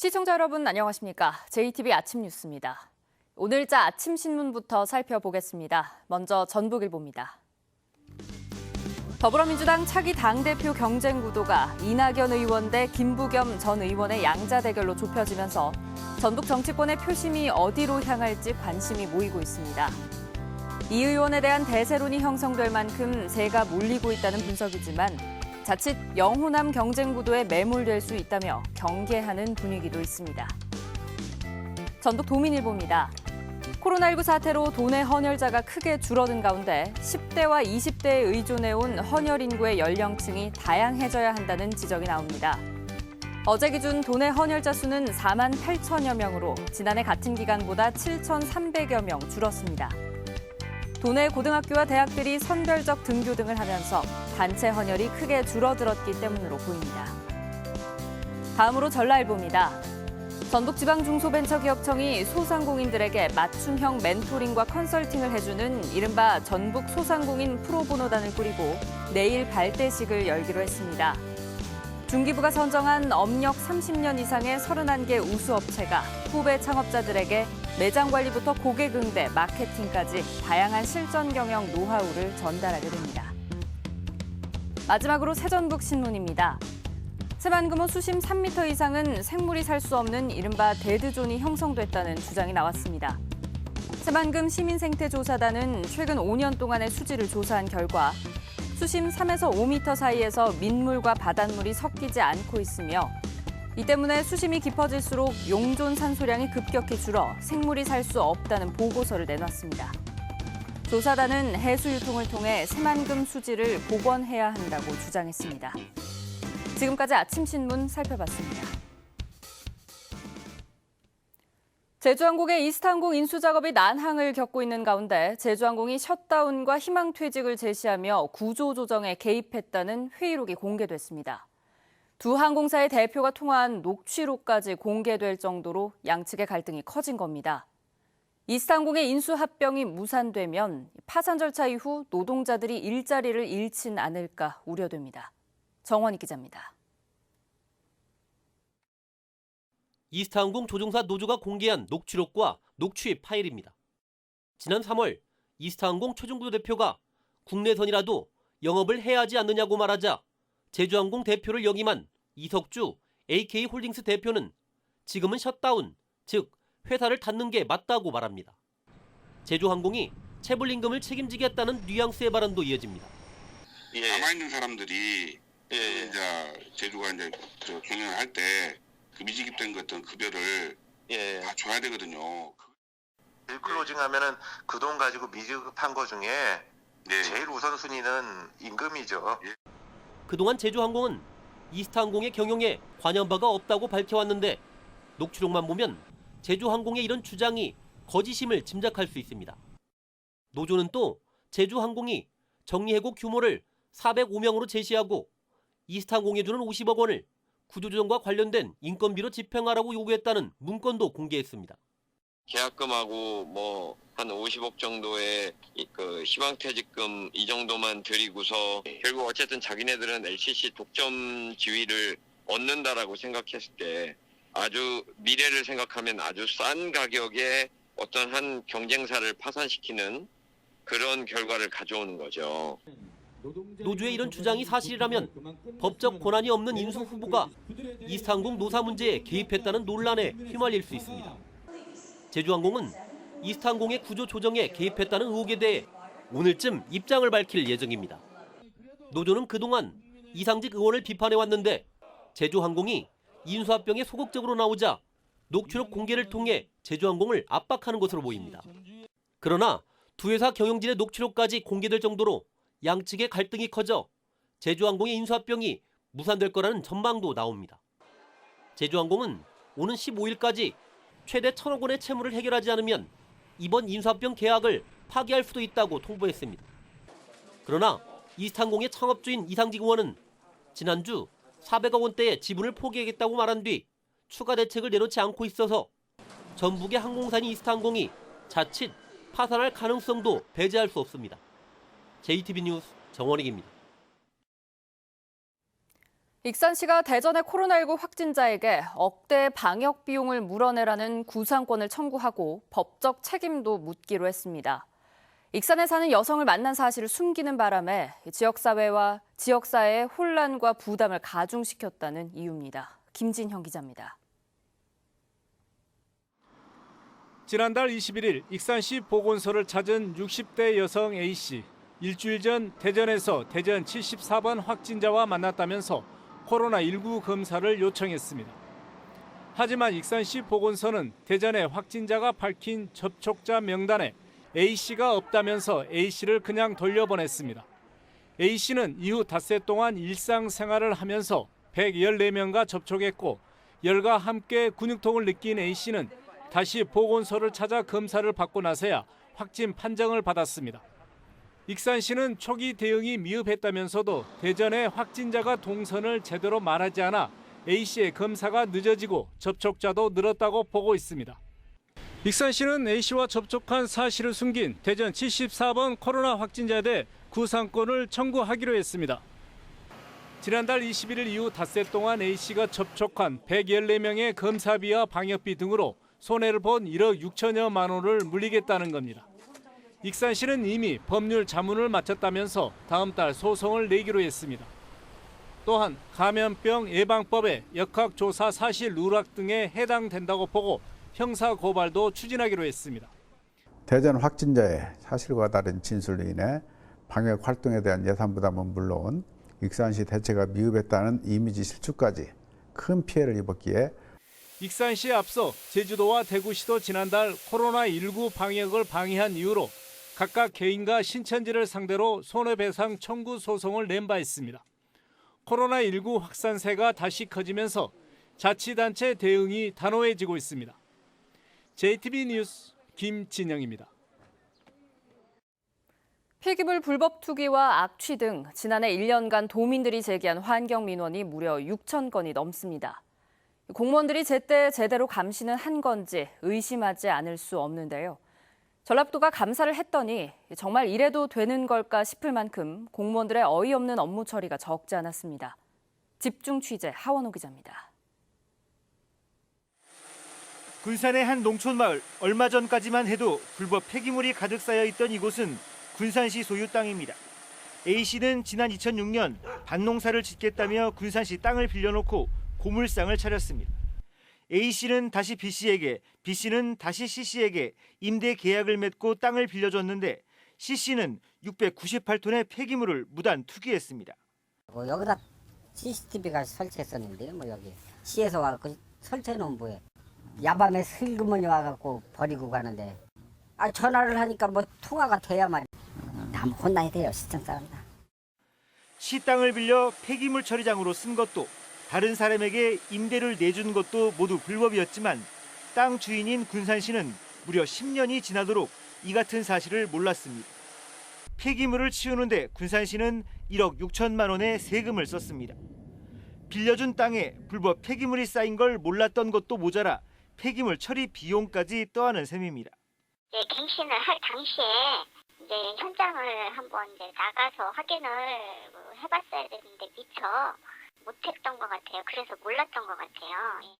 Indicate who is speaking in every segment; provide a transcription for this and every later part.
Speaker 1: 시청자 여러분 안녕하십니까? JTBC 아침 뉴스입니다. 오늘자 아침 신문부터 살펴보겠습니다. 먼저 전북일보입니다. 더불어민주당 차기 당대표 경쟁 구도가 이낙연 의원 대 김부겸 전 의원의 양자 대결로 좁혀지면서 전북 정치권의 표심이 어디로 향할지 관심이 모이고 있습니다. 이 의원에 대한 대세론이 형성될 만큼 세가 몰리고 있다는 분석이지만 자칫 영호남 경쟁 구도에 매몰될 수 있다며 경계하는 분위기도 있습니다. 전북 도민일보입니다. 코로나19 사태로 도내 헌혈자가 크게 줄어든 가운데 10대와 20대에 의존해온 헌혈 인구의 연령층이 다양해져야 한다는 지적이 나옵니다. 어제 기준 도내 헌혈자 수는 4만 8천여 명으로 지난해 같은 기간보다 7,300여 명 줄었습니다. 도내 고등학교와 대학들이 선별적 등교 등을 하면서 단체 헌혈이 크게 줄어들었기 때문으로 보입니다. 다음으로 전라일보입니다. 전북지방중소벤처기업청이 소상공인들에게 맞춤형 멘토링과 컨설팅을 해주는 이른바 전북 소상공인 프로보노단을 꾸리고 내일 발대식을 열기로 했습니다. 중기부가 선정한 업력 30년 이상의 31개 우수업체가 후배 창업자들에게 매장 관리부터 고객 응대, 마케팅까지 다양한 실전 경영 노하우를 전달하게 됩니다. 마지막으로 새전북 신문입니다. 새만금호 수심 3m 이상은 생물이 살 수 없는 이른바 데드존이 형성됐다는 주장이 나왔습니다. 새만금 시민생태조사단은 최근 5년 동안의 수지를 조사한 결과 수심 3에서 5m 사이에서 민물과 바닷물이 섞이지 않고 있으며 이 때문에 수심이 깊어질수록 용존 산소량이 급격히 줄어 생물이 살 수 없다는 보고서를 내놨습니다. 조사단은 해수 유통을 통해 새만금 수지를 복원해야 한다고 주장했습니다. 지금까지 아침 신문 살펴봤습니다. 제주항공의 이스타항공 인수 작업이 난항을 겪고 있는 가운데 제주항공이 셧다운과 희망퇴직을 제시하며 구조조정에 개입했다는 회의록이 공개됐습니다. 두 항공사의 대표가 통화한 녹취록까지 공개될 정도로 양측의 갈등이 커진 겁니다. 이스타항공의 인수 합병이 무산되면 파산 절차 이후 노동자들이 일자리를 잃진 않을까 우려됩니다. 정원희 기자입니다.
Speaker 2: 이스타항공 조종사 노조가 공개한 녹취록과 녹취 파일입니다. 지난 3월 이스타항공 최종구 대표가 국내선이라도 영업을 해야 하지 않느냐고 말하자 제주항공 대표를 역임한 이석주 AK홀딩스 대표는 지금은 셧다운, 즉 회사를 닫는 게 맞다고 말합니다. 제주항공이 체불임금을 책임지겠다는 뉘앙스의 발언도 이어집니다.
Speaker 3: 남아있는 사람들이 이제 제주가 이제 경영을 할 때 그 미지급된 어떤 급여를 다 줘야 되거든요.
Speaker 4: 딜클로징 하면은 그 돈 가지고 미지급한 거 중에 제일 우선순위는 임금이죠.
Speaker 2: 그동안 제주항공은 이스타항공의 경영에 관여한 바가 없다고 밝혀왔는데 녹취록만 보면 제주항공의 이런 주장이 거짓임을 짐작할 수 있습니다. 노조는 또 제주항공이 정리해고 규모를 405명으로 제시하고 이스타항공에 주는 50억 원을 구조조정과 관련된 인건비로 집행하라고 요구했다는 문건도 공개했습니다.
Speaker 5: 계약금하고 뭐 한 50억 정도의 그 희망퇴직금 이 정도만 드리고서 결국 어쨌든 자기네들은 LCC 독점 지위를 얻는다라고 생각했을 때 아주 미래를 생각하면 아주 싼 가격에 어떤 한 경쟁사를 파산시키는 그런 결과를 가져오는 거죠.
Speaker 2: 노조의 이런 주장이 사실이라면 법적 권한이 없는 인수 후보가 이스타항공 노사 문제에 개입했다는 논란에 휘말릴 수 있습니다. 제주항공은 이스타항공의 구조 조정에 개입했다는 의혹에 대해 오늘쯤 입장을 밝힐 예정입니다. 노조는 그동안 이상직 의원을 비판해왔는데 제주항공이 인수합병에 소극적으로 나오자 녹취록 공개를 통해 제주항공을 압박하는 것으로 보입니다. 그러나 두 회사 경영진의 녹취록까지 공개될 정도로 양측의 갈등이 커져 제주항공의 인수합병이 무산될 거라는 전망도 나옵니다. 제주항공은 오는 15일까지 최대 1,000억 원의 채무를 해결하지 않으면 이번 인수합병 계약을 파기할 수도 있다고 통보했습니다. 그러나 이스타항공의 창업주인 이상직 의원은 지난주 400억 원대의 지분을 포기하겠다고 말한 뒤 추가 대책을 내놓지 않고 있어서 전북의 항공사인 이스타항공이 자칫 파산할 가능성도 배제할 수 없습니다. JTBC 뉴스 정원익입니다.
Speaker 1: 익산시가 대전의 코로나19 확진자에게 억대 방역 비용을 물어내라는 구상권을 청구하고 법적 책임도 묻기로 했습니다. 익산에 사는 여성을 만난 사실을 숨기는 바람에 지역사회의 혼란과 부담을 가중시켰다는 이유입니다. 김진형 기자입니다.
Speaker 6: 지난달 21일 익산시 보건소를 찾은 60대 여성 A씨. 일주일 전 대전에서 대전 74번 확진자와 만났다면서 코로나19 검사를 요청했습니다. 하지만 익산시 보건소는 대전에 확진자가 밝힌 접촉자 명단에 A씨가 없다면서 A씨를 그냥 돌려보냈습니다. A씨는 이후 닷새 동안 일상생활을 하면서 114명과 접촉했고 열과 함께 근육통을 느낀 A씨는 다시 보건소를 찾아 검사를 받고 나서야 확진 판정을 받았습니다. 익산시는 초기 대응이 미흡했다면서도 대전의 확진자가 동선을 제대로 말하지 않아 A씨의 검사가 늦어지고 접촉자도 늘었다고 보고 있습니다. 익산시는 A씨와 접촉한 사실을 숨긴 대전 74번 코로나 확진자에 대해 구상권을 청구하기로 했습니다. 지난달 21일 이후 닷새 동안 A씨가 접촉한 114명의 검사비와 방역비 등으로 손해를 본 1억 6천여만 원을 물리겠다는 겁니다. 익산시는 이미 법률 자문을 마쳤다면서 다음 달 소송을 내기로 했습니다. 또한 감염병 예방법의 역학조사 사실 누락 등에 해당된다고 보고 형사고발도 추진하기로 했습니다.
Speaker 7: 대전 확진자의 사실과 다른 진술로 인해 방역 활동에 대한 예산 부담은 물론 익산시 대처가 미흡했다는 이미지 실추까지 큰 피해를 입었기에
Speaker 6: 익산시에 앞서 제주도와 대구시도 지난달 코로나19 방역을 방해한 이유로 각각 개인과 신천지를 상대로 손해배상 청구 소송을 낸 바 있습니다. 코로나19 확산세가 다시 커지면서 자치단체 대응이 단호해지고 있습니다. JTB 뉴스 김진영입니다.
Speaker 1: 폐기물 불법 투기와 악취 등 지난해 1년간 도민들이 제기한 환경 민원이 무려 6천 건이 넘습니다. 공무원들이 제때 제대로 감시는 한 건지 의심하지 않을 수 없는데요. 전라북도가 감사를 했더니 정말 이래도 되는 걸까 싶을 만큼 공무원들의 어이없는 업무 처리가 적지 않았습니다. 집중 취재 하원호 기자입니다.
Speaker 8: 군산의 한 농촌 마을, 얼마 전까지만 해도 불법 폐기물이 가득 쌓여 있던 이곳은 군산시 소유 땅입니다. A씨는 지난 2006년 밭농사를 짓겠다며 군산시 땅을 빌려놓고 고물상을 차렸습니다. A씨는 다시 B씨에게, B씨는 다시 C씨에게 임대 계약을 맺고 땅을 빌려줬는데 C씨는 698톤의 폐기물을 무단 투기했습니다.
Speaker 9: 여기다 CCTV가 설치했었는데요. 여기 시에서 와서 설치해놓은 뭐에 야밤에 슬그머니 와갖고 버리고 가는데 전화를 하니까 통화가 돼야만 남 혼나야 돼요. 시청 사람들.
Speaker 8: 시 땅을 빌려 폐기물 처리장으로 쓴 것도 다른 사람에게 임대를 내준 것도 모두 불법이었지만 땅 주인인 군산시는 무려 10년이 지나도록 이 같은 사실을 몰랐습니다. 폐기물을 치우는데 군산시는 1억 6천만 원의 세금을 썼습니다. 빌려준 땅에 불법 폐기물이 쌓인 걸 몰랐던 것도 모자라 폐기물 처리 비용까지 떠안은 셈입니다.
Speaker 10: 갱신을 할 당시에 현장을 한번 나가서 확인을 해봤어야 되는데 미처 못했던 것 같아요. 그래서 몰랐던 것 같아요.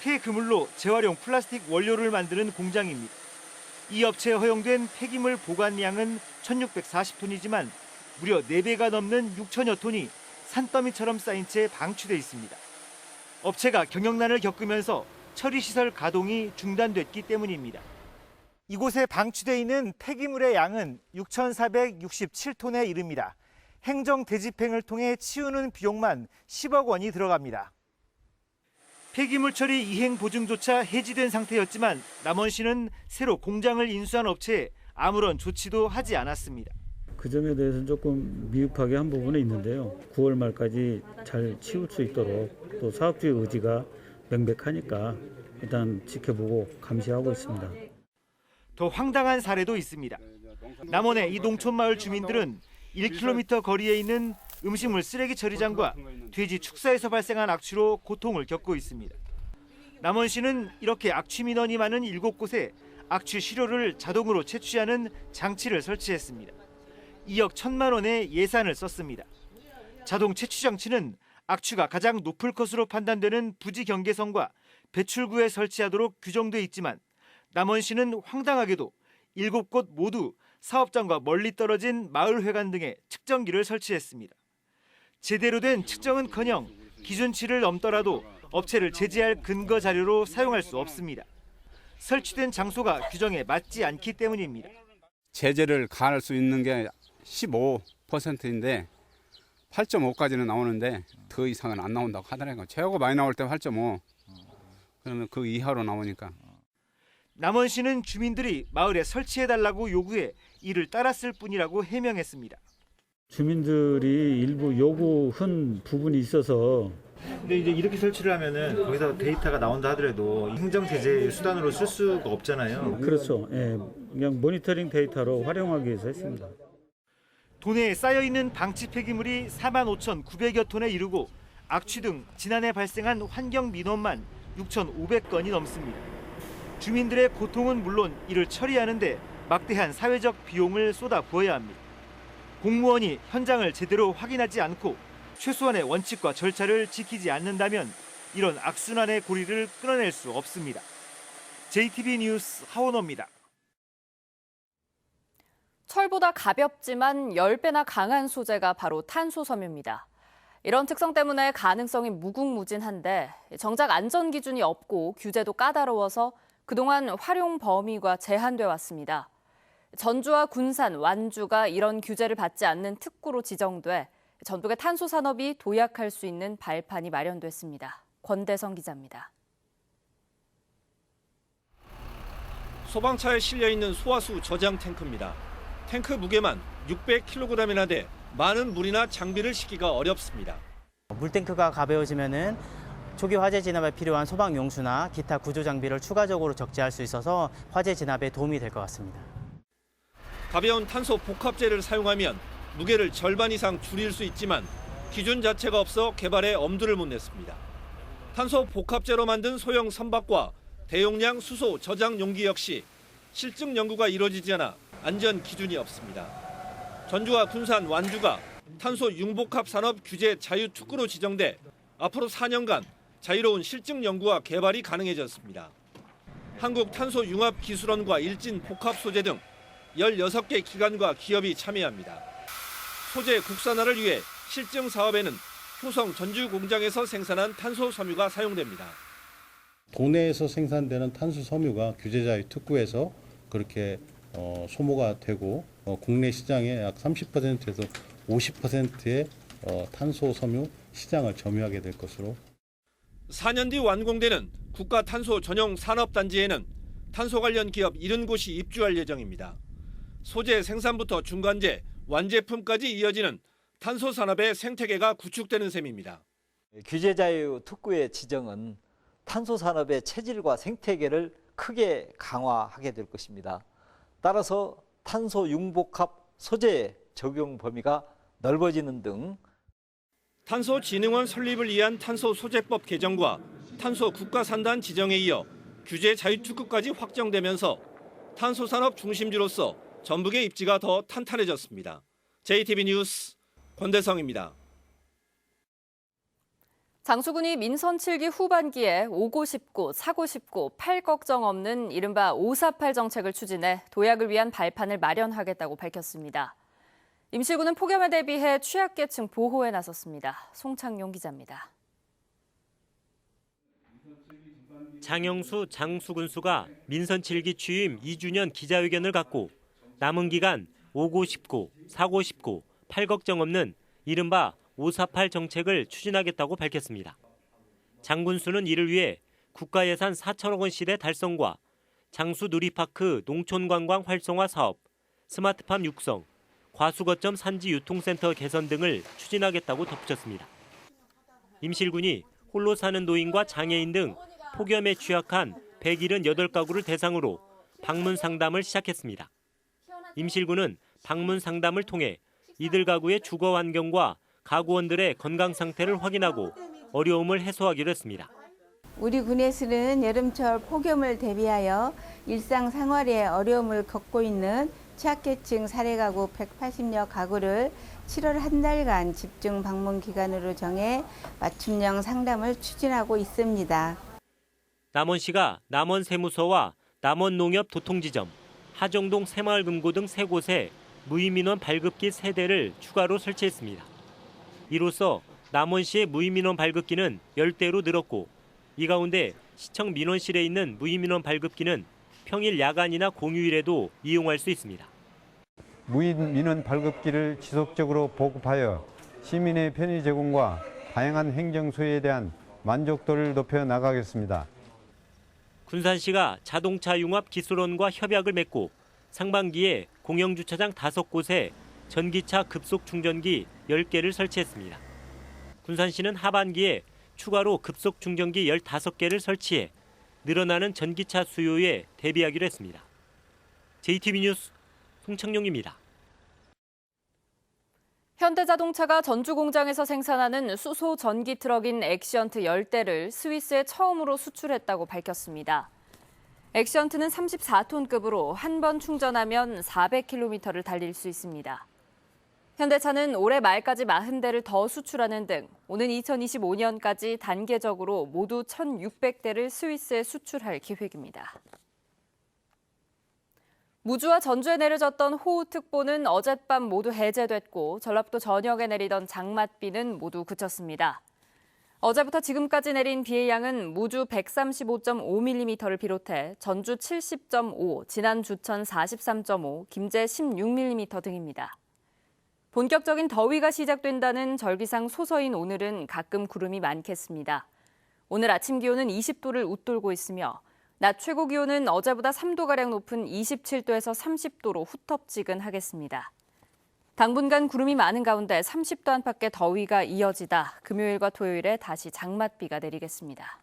Speaker 8: 폐그물로 재활용 플라스틱 원료를 만드는 공장입니다. 이 업체에 허용된 폐기물 보관량은 1,640톤이지만 무려 4배가 넘는 6천여 톤이 산더미처럼 쌓인 채 방치돼 있습니다. 업체가 경영난을 겪으면서 처리시설 가동이 중단됐기 때문입니다. 이곳에 방치돼 있는 폐기물의 양은 6,467톤에 이릅니다. 행정 대집행을 통해 치우는 비용만 10억 원이 들어갑니다. 폐기물 처리 이행 보증조차 해지된 상태였지만 남원시는 새로 공장을 인수한 업체에 아무런 조치도 하지 않았습니다.
Speaker 11: 그 점에 대해서는 조금 미흡하게 한 부분이 있는데요. 9월 말까지 잘 치울 수 있도록 또 사업주의 의지가 명백하니까 일단 지켜보고 감시하고 있습니다.
Speaker 8: 더 황당한 사례도 있습니다. 남원의 이 농촌 마을 주민들은 1km 거리에 있는 음식물 쓰레기 처리장과 돼지 축사에서 발생한 악취로 고통을 겪고 있습니다. 남원시는 이렇게 악취 민원이 많은 7곳에 악취 시료를 자동으로 채취하는 장치를 설치했습니다. 2억 1천만 원의 예산을 썼습니다. 자동 채취 장치는 악취가 가장 높을 것으로 판단되는 부지 경계선과 배출구에 설치하도록 규정돼 있지만 남원시는 황당하게도 7곳 모두 사업장과 멀리 떨어진 마을회관 등에 측정기를 설치했습니다. 제대로 된 측정은커녕 기준치를 넘더라도 업체를 제재할 근거 자료로 사용할 수 없습니다. 설치된 장소가 규정에 맞지 않기 때문입니다.
Speaker 12: 제재를 가할 수 있는 게 15%인데 8.5까지는 나오는데 더 이상은 안 나온다고 하더라고요. 최고 많이 나올 때 8.5. 그러면 그 이하로 나오니까.
Speaker 8: 남원시는 주민들이 마을에 설치해달라고 요구해 이를 따랐을 뿐이라고 해명했습니다.
Speaker 11: 주민들이 일부 요구한 부분이 있어서
Speaker 8: 근데 이제 이렇게 설치를 하면은 거기서 데이터가 나온다 하더라도 행정 제재 수단으로 쓸 수가 없잖아요.
Speaker 11: 그렇죠. 예, 그냥 모니터링 데이터로 활용하기 위해서 했습니다.
Speaker 8: 도내에 쌓여있는 방치 폐기물이 45,900여 톤에 이르고 악취 등 지난해 발생한 환경 민원만 6,500건이 넘습니다. 주민들의 고통은 물론 이를 처리하는데 막대한 사회적 비용을 쏟아부어야 합니다. 공무원이 현장을 제대로 확인하지 않고 최소한의 원칙과 절차를 지키지 않는다면 이런 악순환의 고리를 끊어낼 수 없습니다. JTB 뉴스 하원호입니다.
Speaker 1: 철보다 가볍지만 10배나 강한 소재가 바로 탄소섬유입니다. 이런 특성 때문에 가능성이 무궁무진한데 정작 안전 기준이 없고 규제도 까다로워서 그동안 활용 범위가 제한돼 왔습니다. 전주와 군산, 완주가 이런 규제를 받지 않는 특구로 지정돼 전북의 탄소 산업이 도약할 수 있는 발판이 마련됐습니다. 권대성 기자입니다.
Speaker 6: 소방차에 실려 있는 소화수 저장 탱크입니다. 탱크 무게만 600kg이나 돼 많은 물이나 장비를 싣기가 어렵습니다.
Speaker 13: 물탱크가 가벼워지면은 초기 화재 진압에 필요한 소방 용수나 기타 구조 장비를 추가적으로 적재할 수 있어서 화재 진압에 도움이 될 것 같습니다.
Speaker 6: 가벼운 탄소 복합재를 사용하면 무게를 절반 이상 줄일 수 있지만 기준 자체가 없어 개발에 엄두를 못 냈습니다. 탄소 복합재로 만든 소형 선박과 대용량 수소 저장 용기 역시 실증 연구가 이루어지지 않아 안전 기준이 없습니다. 전주와 군산, 완주가 탄소 융복합 산업 규제 자유 특구로 지정돼 앞으로 4년간 자유로운 실증 연구와 개발이 가능해졌습니다. 한국탄소융합기술원과 일진복합소재 등 16개 기관과 기업이 참여합니다. 소재 국산화를 위해 실증 사업에는 효성 전주 공장에서 생산한 탄소 섬유가 사용됩니다.
Speaker 14: 도내에서 생산되는 탄소 섬유가 규제자유 특구에서 그렇게 소모가 되고 국내 시장의 약 30%에서 50%의 탄소 섬유 시장을 점유하게 될 것으로.
Speaker 6: 4년 뒤 완공되는 국가 탄소 전용 산업단지에는 탄소 관련 기업 70곳이 입주할 예정입니다. 소재 생산부터 중간재, 완제품까지 이어지는 탄소 산업의 생태계가 구축되는 셈입니다.
Speaker 15: 규제자유 특구의 지정은 탄소 산업의 체질과 생태계를 크게 강화하게 될 것입니다. 따라서 탄소 융복합 소재 적용 범위가 넓어지는 등
Speaker 6: 탄소진흥원 설립을 위한 탄소소재법 개정과 탄소 국가산단 지정에 이어 규제 자유특구까지 확정되면서 탄소산업 중심지로서 전북의 입지가 더 탄탄해졌습니다. JTB 뉴스 권대성입니다.
Speaker 1: 장수군이 민선 7기 후반기에 오고 싶고 사고 싶고 팔 걱정 없는 이른바 548 정책을 추진해 도약을 위한 발판을 마련하겠다고 밝혔습니다. 임실군은 폭염에 대비해 취약계층 보호에 나섰습니다. 송창용 기자입니다.
Speaker 16: 장영수 장수군수가 민선 7기 취임 2주년 기자회견을 갖고 남은 기간 오고 싶고 사고 싶고 팔 걱정 없는 이른바 548 정책을 추진하겠다고 밝혔습니다. 장군수는 이를 위해 국가 예산 4천억 원 시대 달성과 장수 누리파크 농촌관광 활성화 사업, 스마트팜 육성, 과수거점 산지 유통센터 개선 등을 추진하겠다고 덧붙였습니다. 임실군이 홀로 사는 노인과 장애인 등 폭염에 취약한 178가구를 대상으로 방문 상담을 시작했습니다. 임실군은 방문 상담을 통해 이들 가구의 주거 환경과 가구원들의 건강 상태를 확인하고 어려움을 해소하기로 했습니다.
Speaker 17: 우리 군에서는 여름철 폭염을 대비하여 일상생활에 어려움을 겪고 있는 취약계층 사례가구 180여 가구를 7월 한 달간 집중 방문 기간으로 정해 맞춤형 상담을 추진하고 있습니다.
Speaker 16: 남원시가 남원세무서와 남원농협도통지점, 하정동 새마을금고 등 3곳에 무임인원 발급기 3대를 추가로 설치했습니다. 이로써 남원시의 무임인원 발급기는 10대로 늘었고 이 가운데 시청 민원실에 있는 무임인원 발급기는 평일 야간이나 공휴일에도 이용할 수 있습니다.
Speaker 18: 무임 민원 발급기를 지속적으로 보급하여 시민의 편의 제공과 다양한 행정 소요에 대한 만족도를 높여 나가겠습니다.
Speaker 16: 군산시가 자동차 융합 기술원과 협약을 맺고 상반기에 공영주차장 5곳에 전기차 급속 충전기 10개를 설치했습니다. 군산시는 하반기에 추가로 급속 충전기 15개를 설치해 늘어나는 전기차 수요에 대비하기로 했습니다. JTB 뉴스 송창용입니다.
Speaker 1: 현대자동차가 전주 공장에서 생산하는 수소 전기 트럭인 액션트 10대를 스위스에 처음으로 수출했다고 밝혔습니다. 액션트는 34톤급으로 한 번 충전하면 400km를 달릴 수 있습니다. 현대차는 올해 말까지 40대를 더 수출하는 등 오는 2025년까지 단계적으로 모두 1,600대를 스위스에 수출할 계획입니다. 무주와 전주에 내려졌던 호우특보는 어젯밤 모두 해제됐고 전라북도 전역에 내리던 장맛비는 모두 그쳤습니다. 어제부터 지금까지 내린 비의 양은 무주 135.5mm를 비롯해 전주 70.5, 진안 주천 43.5, 김제 16mm 등입니다. 본격적인 더위가 시작된다는 절기상 소서인 오늘은 가끔 구름이 많겠습니다. 오늘 아침 기온은 20도를 웃돌고 있으며 낮 최고 기온은 어제보다 3도가량 높은 27도에서 30도로 후텁지근하겠습니다. 당분간 구름이 많은 가운데 30도 안팎의 더위가 이어지다 금요일과 토요일에 다시 장맛비가 내리겠습니다.